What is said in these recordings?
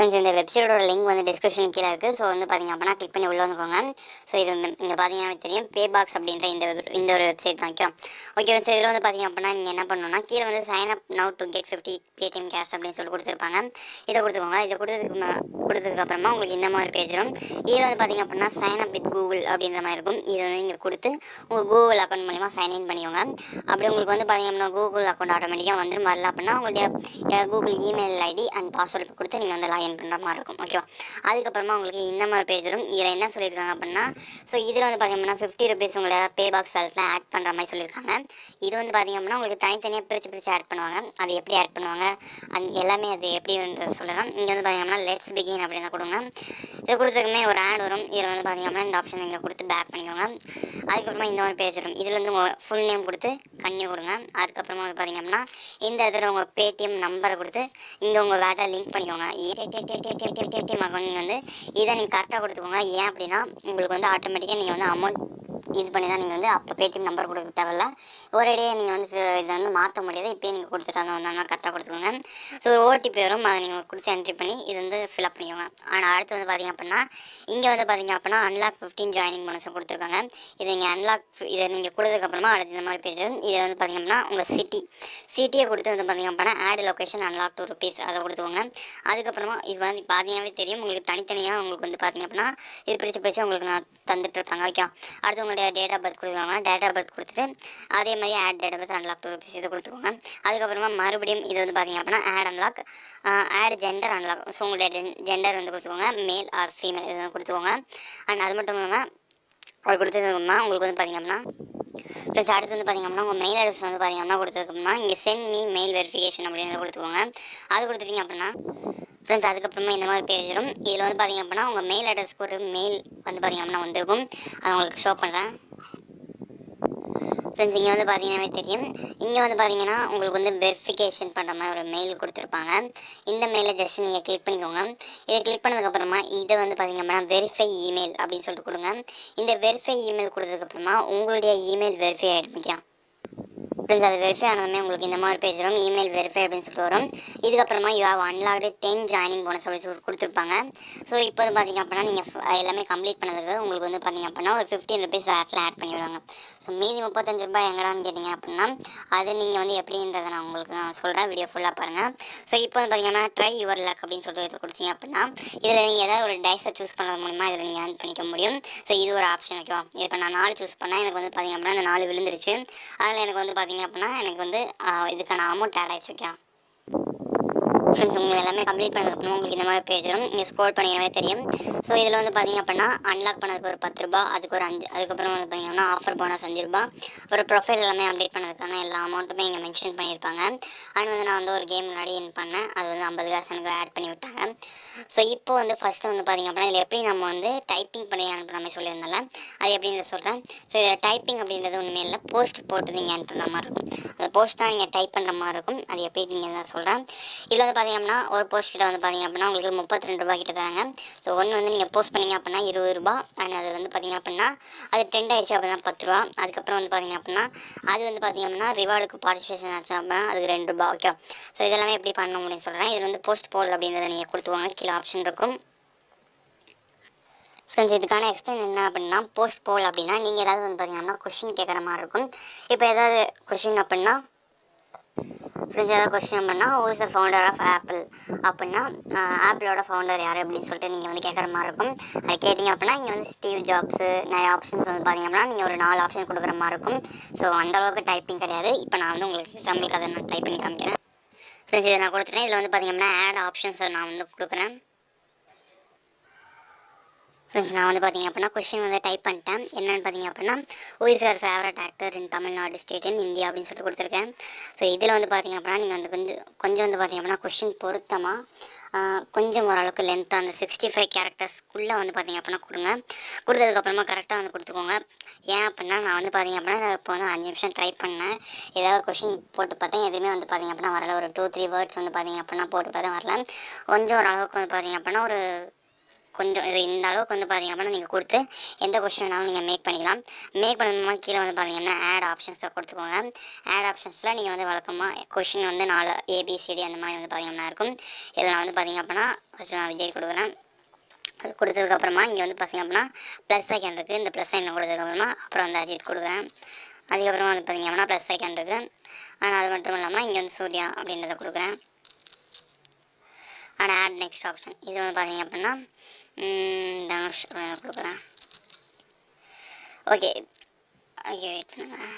Friends இந்த வெப்சைட்டோட link வந்து டிஸ்கிரிப்ஷன் கீழே இருக்குது. ஸோ வந்து பார்த்தீங்க அப்படின்னா கிளிக் பண்ணி உள்ளே வந்துக்கோங்க. ஸோ இது இங்கே பார்த்தீங்கன்னா தெரியும் பேபாக்ஸ் அப்படின்ற இந்த ஒரு வெப்சைட் தான். ஓகே ஸோ இதில் வந்து பார்த்தீங்க அப்படின்னா நீங்கள் என்ன பண்ணணும்னா கீழே வந்து sign up now to get 50 Paytm cash அப்படின்னு சொல்லி கொடுத்துருப்பாங்க. இதை கொடுத்துக்கோங்க. இதை கொடுத்ததுக்கப்புறமா உங்களுக்கு இந்த மாதிரி பேஜ் வரும். இதில் வந்து பார்த்தீங்க அப்படின்னா சைன் அப் வித் கூகுள் அப்படின்ற மாதிரி இருக்கும். இதை வந்து இங்கே கொடுத்து உங்கள் கூகுள் அக்கௌண்ட் மூலிமா சைன்இன் பண்ணிக்கோங்க. அப்படி உங்களுக்கு வந்து பார்த்தீங்க அப்படின்னா கூகுள் அக்கௌண்ட் ஆட்டோமேட்டிக்காக வந்துடும். வரல அப்படின்னா உங்களுடைய Google email ID and password கொடுத்து நீங்கள் வந்து லாகின் பண்ணுற மாதிரி இருக்கும். ஓகேவா? அதுக்கப்புறமா உங்களுக்கு இந்த மாதிரி பேஜ் வரும். இதில் என்ன சொல்லியிருக்காங்க அப்படின்னா ஸோ இதில் வந்து பார்த்தீங்கன்னா 50 ருபீஸ் உங்களை பே பாக்ஸ் வேலட்டில் ஆட் பண்ணுற மாதிரி சொல்லியிருக்காங்க. இது வந்து பார்த்தீங்க அப்படின்னா உங்களுக்கு தனித்தனியாக பிரித்து ஆட் பண்ணுவாங்க. அது எப்படி ஆட் பண்ணுவாங்க எல்லாமே அது எப்படின்றது சொல்லலாம். இங்கே வந்து பார்த்தீங்கன்னா லெட்ஸ் பிகின் அப்படின்னு கொடுங்க. இது கொடுத்ததுக்குமே ஒரு ஆட் வரும். இதில் வந்து பார்த்தீங்க அப்படின்னா இந்த ஆப்ஷன் நீங்கள் கொடுத்து பேக் பண்ணிக்கோங்க. அதுக்கப்புறமா இந்த ஒரு பேஜ் வரும். இதில் வந்து உங்கள் ஃபுல் நேம் கொடுத்து கன்னியூ கொடுங்க. அதுக்கப்புறமா வந்து பார்த்தீங்க அப்படின்னா இந்த இடத்துல உங்கள் பேடிஎம் நம்பரை கொடுத்து இங்கே உங்கள் வேட்டை லிங்க் பண்ணிக்கோங்க. பேடிஎம் அக்கௌண்ட் வந்து இதை நீங்கள் கரெக்டாக கொடுத்துக்கோங்க. ஏன் அப்படின்னா உங்களுக்கு வந்து ஆட்டோமேட்டிக்காக நீங்கள் வந்து அமௌண்ட் இது பண்ணி தான் நீங்கள் வந்து அப்போ பேடிஎம் நம்பர் கொடுக்க தேவையில்ல. ஒரேடியாக நீங்கள் வந்து இதை வந்து மாற்ற முடியாது. இப்போயே நீங்கள் கொடுத்துட்டு வந்தால் கரெக்டாக கொடுத்துக்கோங்க. ஸோ ஒரு ஓடிபி வரும். அதை நீங்கள் கொடுத்து என்ட்ரி பண்ணி இது வந்து ஃபில்அப் பண்ணிக்கோங்க. ஆனால் அடுத்து வந்து பார்த்தீங்க அப்படின்னா இங்கே வந்து பார்த்தீங்க அப்படின்னா அன்லாக் 15 ஜாயினிங் போனஸும் கொடுத்துருக்காங்க. இதை நீங்கள் இதை நீங்கள் கொடுத்ததுக்கப்புறமா அடுத்து இந்த மாதிரி பேஜ் இதில் வந்து பார்த்தீங்க அப்படின்னா உங்கள் சிட்டியை கொடுத்து வந்து பார்த்தீங்க அப்படின்னா ஆட் லொக்கேஷன் அன்லாக் 2 ருபீஸ் அதை கொடுத்துக்கோங்க. அதுக்கப்புறமா இது வந்து பார்த்தீங்கன்னாவே தெரியும் உங்களுக்கு தனித்தனியாக உங்களுக்கு வந்து பார்த்தீங்க அப்படின்னா இது பிரித்து உங்களுக்கு நான் தந்துட்டுருப்பாங்க. ஓகே, அடுத்து உங்களுடைய டேட் ஆஃப் பர்த் கொடுக்குவாங்க. டேட் ஆஃப் பர்த் கொடுத்துட்டு அதே மாதிரி add date of birth unlock 2 rupees இதை கொடுத்துக்கோங்க. அதுக்கப்புறமா மறுபடியும் இது வந்து பார்த்தீங்க அப்படின்னா add unlock add gender unlock. So உங்களுடைய ஜெண்டர் வந்து கொடுத்துக்கோங்க. மேல் ஆர் ஃபீமேல் இதை கொடுத்துக்கோங்க. அண்ட் அது மட்டும் இல்லாமல் அது கொடுத்ததுக்குமா உங்களுக்கு வந்து பார்த்தீங்க அப்படின்னா ப்ளஸ் அடுத்து வந்து பார்த்தீங்க அப்படின்னா உங்கள் மெயில் அட்ரஸ் வந்து பார்த்தீங்க அப்படின்னா கொடுத்ததுக்குமா இங்கே சென்ட் மீ மெயில் வெரிஃபிகேஷன் அப்படின்னு கொடுத்துக்கோங்க. அது கொடுத்துட்டீங்க அப்படின்னா ஃப்ரெண்ட்ஸ் அதுக்கப்புறமா இந்த மாதிரி பேஜ் வரும். இதில் வந்து பார்த்தீங்க அப்படின்னா உங்கள் மெயில் அட்ரஸ்க்கு ஒரு மெயில் வந்து பார்த்தீங்க அப்படின்னா வந்திருக்கும். அதை உங்களுக்கு ஷோ பண்ணுறேன். ஃப்ரெண்ட்ஸ் இங்கே வந்து பார்த்தீங்கன்னாவே தெரியும். இங்கே வந்து பார்த்தீங்கன்னா உங்களுக்கு வந்து வெரிஃபிகேஷன் பண்ணுற மாதிரி ஒரு மெயில் கொடுத்துருப்பாங்க. இந்த மெயிலை ஜஸ்ட் நீங்கள் கிளிக் பண்ணிக்கோங்க. இதை கிளிக் பண்ணதுக்கப்புறமா இதை வந்து பார்த்தீங்க அப்படின்னா வெரிஃபை இமெயில் அப்படின்னு சொல்லிட்டு கொடுங்க. இந்த வெரிஃபை இமெயில் கொடுத்ததுக்கப்புறமா உங்களுடைய இமெயில் வெரிஃபை ஆகிடும். ஃப்ரெண்ட்ஸ் அது வெரிஃபை ஆனதுமே உங்களுக்கு இந்த மாதிரி பேஜ் வரும். இமெயில் வெரிஃபை அப்படின்னு சொல்லிட்டு வரும். இதுக்கப்புறமா you have unlocked 10 joining bonus சொல்லி கொடுத்துருப்பாங்க. ஸோ இப்போ வந்து பார்த்தீங்க அப்படின்னா நீங்கள் எல்லாமே கம்ப்ளீட் பண்ணதுக்கு உங்களுக்கு வந்து பார்த்தீங்க அப்படின்னா ஒரு 15 ருபீஸ் வேட்டில் ஆட் பண்ணி விடுவாங்க. ஸோ மீதி 35 ரூபாய் எங்கடான்னு கேட்டிங்க அப்படின்னா அது நீங்கள் வந்து எப்படின்றத நான் உங்களுக்கு சொல்கிறேன். வீடியோ ஃபுல்லாக பாருங்கள். ஸோ இப்போ வந்து பார்த்தீங்கன்னா ட்ரை யுவர் லக் அப்படின்னு சொல்லிட்டு இது கொடுத்தீங்க அப்படின்னா இதில் நீங்கள் ஏதாவது ஒரு டைஸை சூஸ் பண்ணுறது மூலிமா இதில் நீங்கள் ஏர்ன் பண்ணிக்க முடியும். ஸோ இது ஒரு ஆப்ஷன். ஓகேவா? இப்போ நான் 4 சூஸ் பண்ணேன். எனக்கு வந்து பார்த்தீங்க அப்படின்னா இந்த 4 விழுந்துருச்சு. அதில் எனக்கு வந்து பார்த்தீங்க அப்படின்னா எனக்கு வந்து இதுக்கான அமௌண்ட் ஆட் ஆகிடுச்சு. ஓகே ஃப்ரெண்ட்ஸ் உங்களுக்கு எல்லாமே கம்ப்ளீட் பண்ணதுக்கப்புறம் உங்களுக்கு இந்த மாதிரி பேஜ் வரும். நீங்கள் ஸ்க்ரோல் பண்ணிங்கவே தெரியும். ஸோ இதில் வந்து பார்த்தீங்க அப்படின்னா அன்லாக் பண்ணதுக்கு ஒரு 10 ரூபா, அதுக்கு ஒரு 5, அதுக்கப்புறம் வந்து பார்த்தீங்கன்னா ஆஃபர் போனஸ் 5 ரூபா, ஒரு ப்ரொஃபைல் எல்லாமே அப்டேட் பண்ணதுக்கான எல்லா அமௌண்ட்டுமே இங்கே மென்ஷன் பண்ணியிருப்பாங்க. அண்ட் வந்து நான் வந்து ஒரு கேம் முன்னாடி இன் பண்ணேன். அது வந்து 50 காசு எனக்கு ஆட் பண்ணி விட்டாங்க. ஸோ இப்போ வந்து ஃபஸ்ட்டு வந்து பார்த்தீங்க அப்படின்னா இதில் எப்படி நம்ம வந்து டைப்பிங் பண்ணி அனுப்புகிற மாதிரி சொல்லியிருந்தால அது எப்படின்னு சொல்கிறேன். ஸோ இதில் டைப்பிங் அப்படின்றது ஒன்றுமே இல்லை, போஸ்ட் போட்டு நீங்கள் அனுப்புகிற மாதிரி இருக்கும். அந்த போஸ்ட் தான் நீங்கள் டைப் பண்ணுற மாதிரி இருக்கும். அது எப்படி நீங்கள் தான் சொல்கிறேன். இதில் வந்து பார்த்தீங்கன்னா ஒரு போஸ்ட் கிட்ட வந்து பார்த்தீங்க அப்படின்னா உங்களுக்கு 32 ரூபா கிட்ட தராங்க. ஸோ ஒன்று வந்து நீங்கள் போஸ்ட் பண்ணிங்க அப்படின்னா 20 ரூபா. அண்ட் அது வந்து பார்த்தீங்க அப்படின்னா அது ட்ரெண்ட் ஆகிடுச்சு அப்படின்னா 10 ரூபா. அதுக்கப்புறம் வந்து பார்த்தீங்க அப்படின்னா அது வந்து பார்த்தீங்க அப்படின்னா ரிவார்டுக்கு பார்ட்டிசிபேஷன் ஆச்சு அப்படின்னா அதுக்கு 2 ரூபா. ஓகே, ஸோ இதெல்லாமே எப்படி பண்ண முடியும்னு சொல்கிறேன். இதில் வந்து போஸ்ட் போல் அப்படின்றத நீங்கள் கொடுத்துவாங்க. கீழே ஆப்ஷன் இருக்கும். ஃப்ரெண்ட்ஸ் இதுக்கான எக்ஸ்பிளைன் என்ன அப்படின்னா போஸ்ட் போல் அப்படின்னா நீங்கள் ஏதாவது வந்து பார்த்தீங்கன்னா கொஷின் கேட்குற மாதிரி இருக்கும். இப்போ ஏதாவது கொஷின் அப்படின்னா ஃப்ரெண்ட்ஸ் ஏதாவது கொஸ்டின் அப்படின்னா who is the founder of Apple அப்படின்னா ஆப்பிளோட ஃபவுண்டர் யார் அப்படின்னு சொல்லிட்டு நீங்கள் வந்து கேட்குற மாதிரி இருக்கும். அது கேட்டிங்க அப்படின்னா இங்கே வந்து ஸ்டீவ் ஜாப்ஸு நிறைய ஆப்ஷன்ஸ் வந்து பார்த்தீங்க அப்படின்னா நீங்கள் ஒரு 4 ஆப்ஷன் கொடுக்குற மாதிரி இருக்கும். ஸோ அந்தளவுக்கு டைப்பிங் கிடையாது. இப்போ நான் வந்து உங்களுக்கு எக்ஸாம்பிளுக்கு அதை நான் டைப் பண்ணி காமிக்கிறேன். ஃப்ரெண்ட்ஸ் இதை நான் கொடுத்துட்டேன். இதில் வந்து பார்த்தீங்க அப்படின்னா ஆட் ஆப்ஷன்ஸை நான் வந்து கொடுக்குறேன். ஃப்ரெண்ட்ஸ் நான் வந்து பார்த்தீங்க அப்படின்னா கொஸ்டின் வந்து டைப் பண்ணிட்டேன். என்னென்னு பார்த்தீங்க அப்படின்னா who is your favourite actor in Tamil Nadu state in India அப்படின்னு சொல்லிட்டு கொடுத்துருக்கேன். ஸோ இதில் வந்து பார்த்தீங்க அப்படின்னா நீங்கள் வந்து கொஞ்சம் வந்து பார்த்தீங்க அப்படின்னா கொஸ்டின் பொருத்தமாக கொஞ்சம் ஓரளவுக்கு லென்த்தாக அந்த 65 கேரக்டர்ஸ்க்குள்ளே வந்து பார்த்தீங்க அப்படின்னா கொடுங்க. கொடுத்ததுக்கப்புறமா கரெக்டாக வந்து கொடுத்துக்கோங்க. ஏன் அப்படின்னா நான் வந்து பார்த்தீங்க அப்படின்னா இப்போ வந்து 5 நிமிஷம் ட்ரை பண்ணேன். ஏதாவது கொஸ்டின் போட்டு பார்த்தேன், எதுவுமே வந்து பார்த்தீங்க அப்படின்னா வரல. ஒரு 2-3 வேர்ட்ஸ் வந்து பார்த்தீங்க அப்படின்னா போட்டு பார்த்தா வரல. கொஞ்சம் ஓரளவுக்கு வந்து பார்த்தீங்க அப்படின்னா ஒரு கொஞ்சம் இது இந்த அளவுக்கு வந்து பார்த்தீங்க அப்படின்னா நீங்கள் கொடுத்து எந்த கொஸ்டின் வேணாலும் நீங்கள் மேக் பண்ணிக்கலாம். மேக் பண்ணணுமா கீழே வந்து பார்த்தீங்கன்னா ஆட் ஆப்ஷன்ஸை கொடுத்துக்கோங்க. ஆட் ஆப்ஷன்ஸில் நீங்கள் வந்து வழக்கமாக கொஷின் வந்து 4 ABCD அந்த மாதிரி வந்து பார்த்தீங்கன்னா இருக்கும். இதில் நான் வந்து பார்த்தீங்க அப்படின்னா ஃபஸ்ட்டு நான் விஜய் கொடுக்குறேன். அது கொடுத்ததுக்கப்புறமா இங்கே வந்து பார்த்தீங்க அப்படின்னா ப்ளஸ் ஐக்கன் இருக்குது. இந்த ப்ளஸ் ஐக்கன் கொடுத்ததுக்கப்புறமா அப்புறம் வந்து அஜித் கொடுக்குறேன். அதுக்கப்புறமா வந்து பார்த்தீங்க அப்படின்னா ப்ளஸ் ஐக்கன் இருக்குது. ஆனால் அது மட்டும் இல்லாமல் இங்கே வந்து சூர்யா அப்படின்றத கொடுக்குறேன். ஆனால் ஆட் நெக்ஸ்ட் ஆப்ஷன் இது வந்து பார்த்தீங்க அப்படின்னா தனுஷ் கொடுக்குறேன். ஓகே ஓகே வெயிட் பண்ணுங்கள்.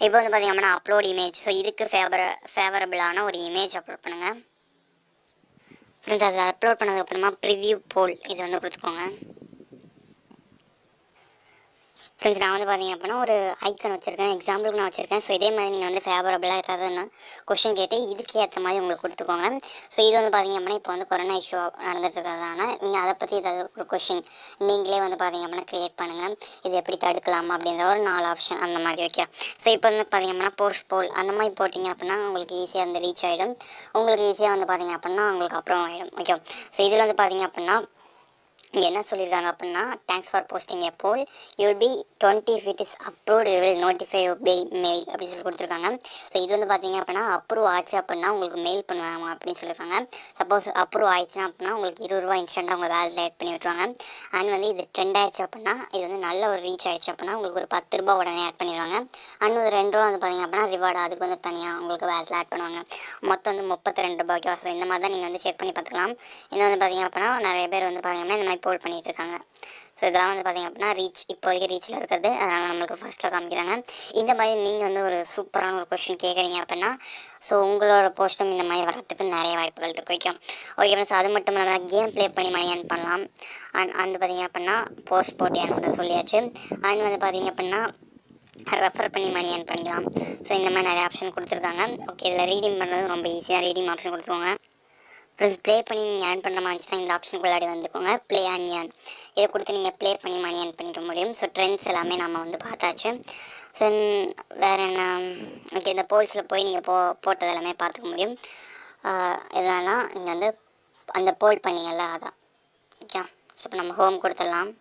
இப்போ வந்து பார்த்தீங்க அப்படின்னா அப்லோட் இமேஜ். ஸோ இதுக்கு ஃபேவரபிளான ஒரு இமேஜ் அப்லோட் பண்ணுங்கள் ஃப்ரெண்ட்ஸ். அதை அப்லோட் பண்ணதுக்கப்புறமா ப்ரிவ்யூ போல் இது வந்து கொடுத்துக்கோங்க ஃப்ரெண்ட்ஸ். நான் வந்து பார்த்தீங்க அப்படின்னா ஒரு ஐக்கன் வச்சுருக்கேன், எக்ஸாம்பிளுக்கு நான் வச்சுருக்கேன். ஸோ இதே மாதிரி நீங்கள் வந்து ஃபேவரபிளாக ஏதாவது கொஷின் கேட்டு இதுக்கு ஏற்ற மாதிரி உங்களுக்கு கொடுத்துக்கோங்க. ஸோ இது வந்து பார்த்தீங்க அப்படின்னா இப்போ வந்து கொரோனா இஷ்யூ நடந்துட்டு இருக்கிறதுனால நீங்கள் அதை பற்றி ஏதாவது ஒரு கொஷின் நீங்களே வந்து பார்த்தீங்க அப்படின்னா க்ரியேட் பண்ணுங்கள். இது எப்படி தடுக்கலாம் அப்படின்ற ஒரு 4 ஆப்ஷன் அந்த மாதிரி வைக்க. ஸோ இப்போ வந்து பார்த்தீங்க அப்படின்னா போஸ்ட் போல் அந்த மாதிரி போட்டிங்க அப்படின்னா உங்களுக்கு ஈஸியாக வந்து ரீச் ஆகிடும். உங்களுக்கு ஈஸியாக வந்து பார்த்தீங்க அப்படின்னா உங்களுக்கு அப்புறம் ஆகிடும். ஓகே. ஸோ இதில் வந்து பார்த்தீங்க அப்படின்னா இங்கே என்ன சொல்லியிருக்காங்க அப்படின்னா thanks for posting a poll you will be 20 if it is approved you will notify you by mail அப்படின்னு சொல்லி கொடுத்துருக்காங்க. ஸோ இது வந்து பார்த்தீங்க அப்படின்னா அப்ரூவ் ஆச்சு அப்படின்னா உங்களுக்கு மெயில் பண்ணுவாங்க அப்படின்னு சொல்லியிருக்காங்க. சப்போஸ் அப்ரூவ் ஆயிடுச்சுன்னா அப்படின்னா உங்களுக்கு ₹20 இன்ஸ்டண்ட்டாக உங்கள் வேலட்டில் ஆட் பண்ணி விட்டுருவாங்க. அண்ட் வந்து இது ட்ரெண்ட் ஆயிடுச்சு அப்படின்னா இது வந்து நல்ல ஒரு ரீச் ஆயிடுச்சு அப்படின்னா உங்களுக்கு ஒரு ₹10 உடனே ஆட் பண்ணிடுவாங்க. அண்ட் ஒரு ₹2 வந்து பார்த்தீங்க அப்படின்னா ரிவார்டு அதுக்கு வந்து தனியாக உங்களுக்கு வேலட்டில் ஆட் பண்ணுவாங்க. மொத்தம் வந்து ₹32. ஸோ இந்த மாதிரி தான் நீங்கள் வந்து செக் பண்ணி பார்த்துக்கலாம். இது வந்து பார்த்தீங்க அப்படின்னா நிறைய பேர் வந்து பார்த்தீங்கன்னா இந்த மாதிரி போல் பண்ணிகிட்டு இருக்காங்க. ஸோ இதெல்லாம் வந்து பார்த்தீங்க அப்படின்னா ரீச் இப்போதைக்கு ரீச்சில் இருக்கிறது, அதனால் நம்மளுக்கு ஃபஸ்ட்டாக காமிக்கிறாங்க. இந்த மாதிரி நீங்கள் வந்து ஒரு சூப்பரான ஒரு கொஷின் கேட்குறீங்க அப்படின்னா ஸோ உங்களோட போஸ்ட்டும் இந்த மாதிரி வரத்துக்கு நிறைய வாய்ப்புகள் இருக்கு. Okay friends. அது மட்டும் இல்லாமல் கேம் ப்ளே பண்ணி மணி ஏர்ன் பண்ணலாம். அண்ட் வந்து பார்த்தீங்க அப்படின்னா போஸ்ட் போட்டு ஏர்ன் பண்ண சொல்லியாச்சு. அண்ட் வந்து பார்த்தீங்க அப்படின்னா ரெஃபர் பண்ணி மணி ஏர்ன் பண்ணிக்கலாம். ஸோ இந்த மாதிரி நிறைய ஆப்ஷன் கொடுத்துருக்காங்க. ஓகே. இதில் ரீடிங் பண்ணுறது ரொம்ப ஈஸியாக ரீடிங் ஆப்ஷன் கொடுத்துக்கோங்க. ப்ளஸ் ப்ளே பண்ணி நீங்கள் ஏர்ன் பண்ணுற மாதிரி இருந்துச்சுன்னா இந்த ஆப்ஷனுக்குள்ளாடி வந்துக்கோங்க. ப்ளே அண்ட் ஏர்ன் இதை கொடுத்து நீங்கள் ப்ளே பண்ணி மணி ஏர்ன் பண்ணிக்க முடியும். ஸோ ட்ரெண்ட்ஸ் எல்லாமே நம்ம வந்து பார்த்தாச்சு. ஸோ வேறு என்ன, ஓகே இந்த போல்ஸில் போய் நீங்கள் போட்டது எல்லாமே பார்த்துக்க முடியும். இதெல்லாம் நீங்கள் வந்து அந்த போல் பண்ணிங்கல்ல அதான். ஓகே. ஸோ இப்போ நம்ம ஹோம் கொடுத்துடலாம்.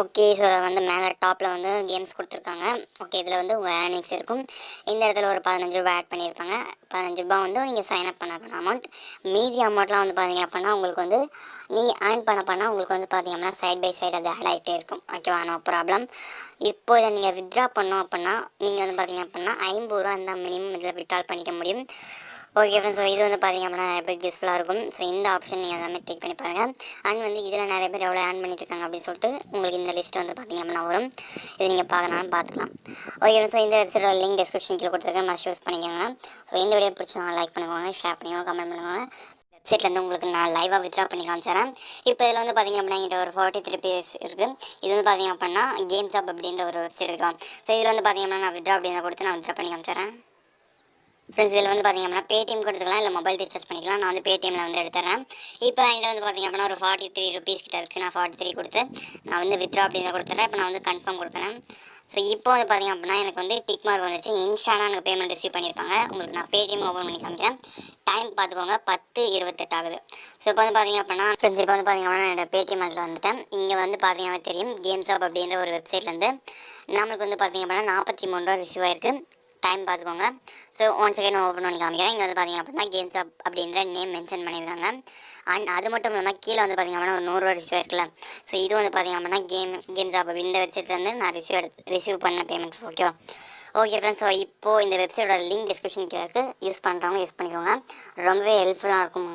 ஓகே. ஸோ வந்து மேலே டாப்பில் வந்து கேம்ஸ் கொடுத்துருக்காங்க. ஓகே. இதில் வந்து உங்கள் ஏர்னிங்ஸ் இருக்கும். இந்த இடத்துல ஒரு ₹15 ஆட் பண்ணியிருப்பாங்க. ₹15 வந்து நீங்கள் சைன்அப் பண்ண அமௌண்ட். மீதி அமௌண்ட்லாம் வந்து பார்த்தீங்க அப்படின்னா உங்களுக்கு வந்து நீங்கள் ஏர்ன் பண்ண உங்களுக்கு வந்து பார்த்தீங்கன்னா சைட் பை சைடு அது ஆட் ஆகிட்டே இருக்கும். ஓகேவா, நோ ப்ராப்ளம். இப்போ இதை நீங்கள் வித்ட்ரா பண்ணோம் அப்படின்னா நீங்கள் வந்து பார்த்தீங்க அப்படின்னா ₹50 அந்த மினிமம் இதில் வித்ட்ரால் பண்ணிக்க முடியும். Okay friends. ஸோ இது வந்து பார்த்தீங்க அப்படின்னா நிறைய பேருக்கு யூஸ்ஃபுல்லாக இருக்கும். ஸோ இந்த ஆப்ஷன் நீங்கள் எல்லாமே டிக் பண்ணி பாருங்கள். அண்ட் வந்து இதில் நிறைய பேர் எவ்வளோ ஏர்ன் பண்ணிட்டு இருக்காங்க அப்படின்னு சொல்லிட்டு உங்களுக்கு இந்த லிஸ்ட் வந்து பார்த்தீங்க அப்படின்னா வரும். இது நீங்கள் பார்க்கணும்னு பார்த்துக்கலாம். Okay friends. ஸோ இந்த வெப்சைட்டோட லிங்க் டிஸ்கிரிப்ஷன் கீழே கொடுத்துருக்கேன், மஸ்ட் யூஸ் பண்ணிக்கோங்க. ஸோ இந்த வீடியோ பிடிச்சவங்க லைக் பண்ணுவாங்க, ஷேர் பண்ணிக்கோங்க, கமெண்ட் பண்ணுவாங்க. வெப்சைட்லேருந்து உங்களுக்கு நான் லைவாக வித்ட்ரா பண்ணி காமிச்சிடறேன். இப்போ இதில் வந்து பார்த்தீங்க அப்படின்னா என்கிட்ட ஒரு 43 பேஜ் இருக்குது. இது வந்து பார்த்தீங்க அப்படின்னா கேம்ஸ் ஆப் அப்படின்ற ஒரு வெப்சைட் இருக்கும். ஸோ இதில் வந்து பார்த்தீங்க அப்படின்னா நான் வித்ட்ரா அப்படின்னு கொடுத்து நான் வித்ட்ரா பண்ணி காமிச்சிடறேன். ஃப்ரெண்ட்ஸ் இதில் வந்து பார்த்தீங்க அப்படின்னா பேடிஎம் கொடுத்துக்கலாம், இல்லை மொபைல் ரீசார்ஜ் பண்ணிக்கலாம். நான் வந்து பேடிஎம்மில் வந்து எடுத்துறேன். இப்போ என்கிட்ட வந்து பார்த்தீங்க அப்படின்னா ஒரு ₹43 கிட்ட இருக்குது. நான் 43 கொடுத்து நான் வந்து வித்ட்ரா அப்படின்னு கொடுத்துறேன். இப்போ நான் வந்து கன்ஃபார்ம் கொடுக்குறேன். ஸோ இப்போ வந்து பார்த்தீங்க அப்படின்னா எனக்கு வந்து டிக் மார்க் வந்துச்சு. இன்ஸ்டானா எனக்கு பேமெண்ட் ரிசீவ் பண்ணியிருப்பாங்க. உங்களுக்கு நான் பேடிஎம் ஓப்பன் பண்ணி காமிக்கிறேன். டைம் பார்த்துக்கோங்க, 10:28 ஆகுது. ஸோ இப்போ வந்து பார்த்தீங்க அப்படின்னா ஃப்ரெண்ட்ஸ் இப்போ வந்து பார்த்தீங்க அப்படின்னா என்னோட பேடிஎம் அதில் வந்துட்டேன். இங்கே வந்து பார்த்தீங்கன்னா தெரியும் கேம்ஸ் ஆப் அப்படின்ற ஒரு வெப்சைட்லேருந்து நம்மளுக்கு வந்து பார்த்தீங்க அப்படின்னா ₹43 ரிசீவ் ஆயிருக்கு. டைம் பார்த்துக்கோங்க. ஸோ ஒன் செகண்ட் ஓப்பன் பண்ணி காமிக்கிறேன். இங்கே வந்து பார்த்தீங்க அப்படின்னா கேம்ஸ் ஆப் அப்படின்ற நேம் மென்ஷன் பண்ணியிருக்காங்க. அண்ட் அது மட்டும் இல்லாமல் கீழே வந்து பார்த்தீங்க அப்படின்னா ஒரு ₹100 ரிசீவ் இருக்குல்ல. ஸோ இது வந்து பார்த்தீங்க அப்படின்னா கேம்ஸ் ஆப் இந்த வெப்சைட்லேருந்து நான் ரிசீவ் பண்ண பேமெண்ட். ஓகேவா. Okay friends. ஸோ இப்போது இந்த வெப்சைட்டோட லிங்க் டிஸ்கிரிப்ஷன் கீழே இருக்குது. யூஸ் பண்ணுறவங்க யூஸ் பண்ணிக்கோங்க. ரொம்பவே ஹெல்ப்ஃபுல்லாக இருக்கும்.